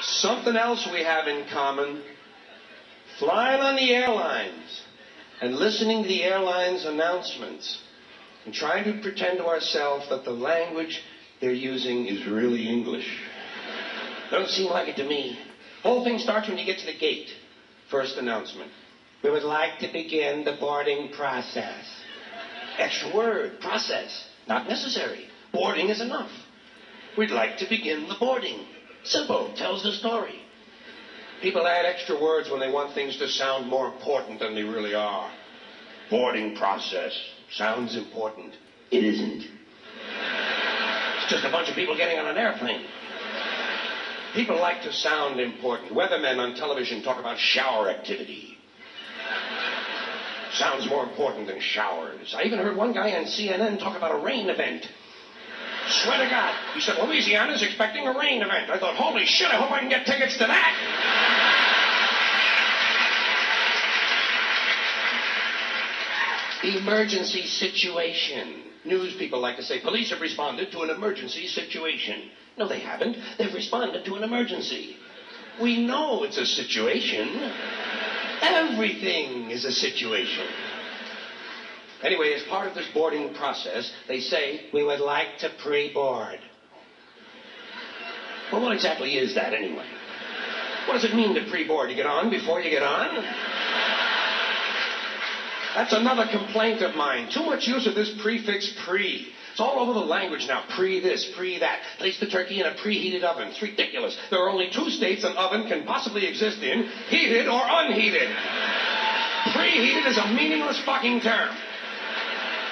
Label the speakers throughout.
Speaker 1: Something else we have in common, flying on the airlines and listening to the airlines' announcements and trying to pretend to ourselves that the language they're using is really English. Doesn't seem like it to me. Whole thing starts when you get to the gate. First announcement. We would like to begin the boarding process. Extra word, process. Not necessary. Boarding is enough. We'd like to begin the boarding. Simple, tells the story. People add extra words when they want things to sound more important than they really are. Boarding process sounds important. It isn't. It's just a bunch of people getting on an airplane. People like to sound important. Weathermen on television talk about shower activity. Sounds more important than showers. I even heard one guy on CNN talk about a rain event. Swear to God. He said, Louisiana's expecting a rain event. I thought, holy shit, I hope I can get tickets to that. Emergency situation. News people like to say, police have responded to an emergency situation. No, they haven't. They've responded to an emergency. We know it's a situation. Everything is a situation. Anyway, as part of this boarding process, they say, we would like to pre-board. Well, what exactly is that anyway? What does it mean to pre-board? You get on before you get on? That's another complaint of mine. Too much use of this prefix pre. It's all over the language now. Pre this, pre that. Place the turkey in a preheated oven. It's ridiculous. There are only two states an oven can possibly exist in, heated or unheated. Preheated is a meaningless fucking term.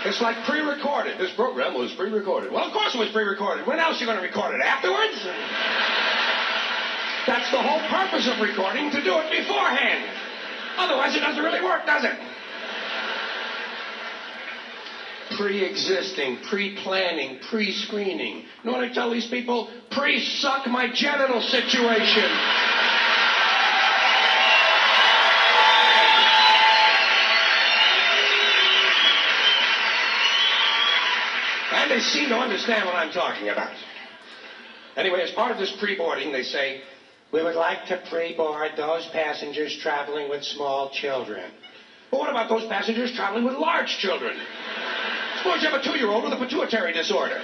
Speaker 1: It's like pre-recorded. This program was pre-recorded. Well, of course it was pre-recorded. When else are you going to record it? Afterwards? That's the whole purpose of recording, to do it beforehand. Otherwise, it doesn't really work, does it? Pre-existing, pre-planning, pre-screening. You know what I tell these people? Pre-suck my genital situation. And they seem to understand what I'm talking about. Anyway, as part of this pre-boarding, they say, we would like to pre-board those passengers traveling with small children. But what about those passengers traveling with large children? Suppose you have a 2-year-old with a pituitary disorder.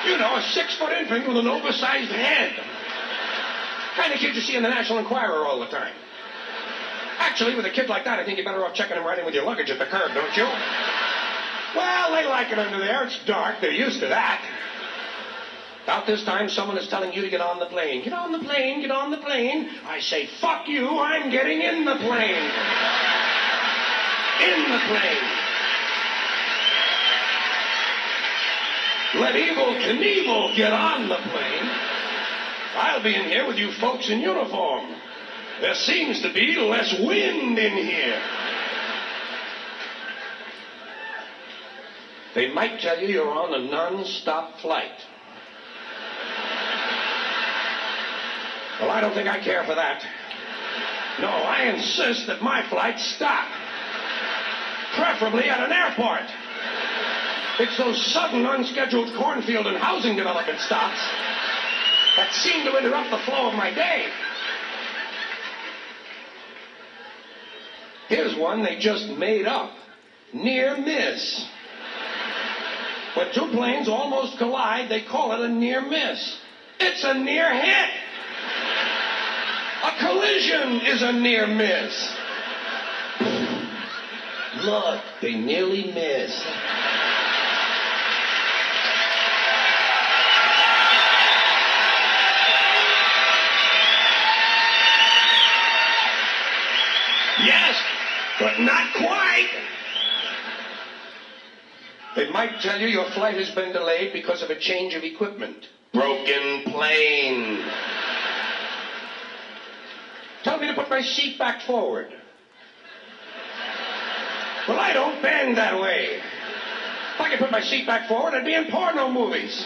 Speaker 1: You know, a 6-foot infant with an oversized head. Kind of kid you see in the National Enquirer all the time. Actually, with a kid like that, I think you're better off checking him right in with your luggage at the curb, don't you? Well, they like it under there. It's dark. They're used to that. About this time, someone is telling you to get on the plane. Get on the plane, get on the plane. I say, fuck you, I'm getting in the plane. In the plane. Let Evel Knievel get on the plane. I'll be in here with you folks in uniform. There seems to be less wind in here. They might tell you you're on a non-stop flight. Well, I don't think I care for that. No, I insist that my flights stop. Preferably at an airport. It's those sudden, unscheduled cornfield and housing development stops that seem to interrupt the flow of my day. Here's one they just made up. Near miss. When two planes almost collide, they call it a near miss. It's a near hit. A collision is a near miss. Look, they nearly missed. Yes, but not quite. They might tell you your flight has been delayed because of a change of equipment. Broken plane. Tell me to put my seat back forward. Well, I don't bend that way. If I could put my seat back forward, I'd be in porno movies.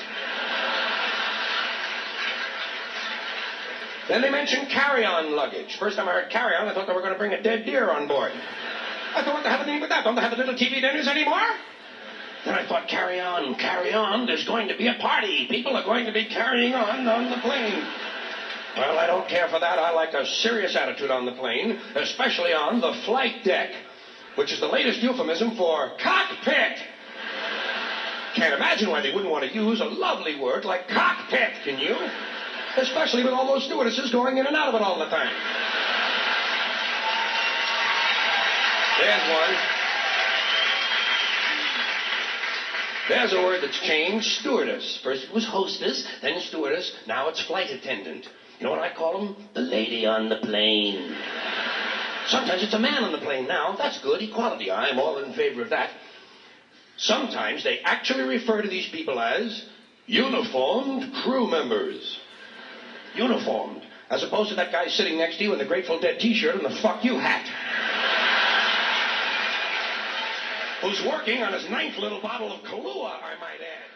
Speaker 1: Then they mentioned carry-on luggage. First time I heard carry-on, I thought they were going to bring a dead deer on board. I thought, what the hell are they doing with that? Don't they have the little TV dinners anymore? Then I thought, carry on, there's going to be a party. People are going to be carrying on the plane. Well, I don't care for that. I like a serious attitude on the plane, especially on the flight deck, which is the latest euphemism for cockpit. Can't imagine why they wouldn't want to use a lovely word like cockpit, can you? Especially with all those stewardesses going in and out of it all the time. There's one. There's a word that's changed, stewardess. First it was hostess, then stewardess, now it's flight attendant. You know what I call them? The lady on the plane. Sometimes it's a man on the plane now. That's good, equality. I'm all in favor of that. Sometimes they actually refer to these people as uniformed crew members. Uniformed. As opposed to that guy sitting next to you in the Grateful Dead t-shirt and the fuck you hat. Who's working on his 9th little bottle of Kahlua, I might add.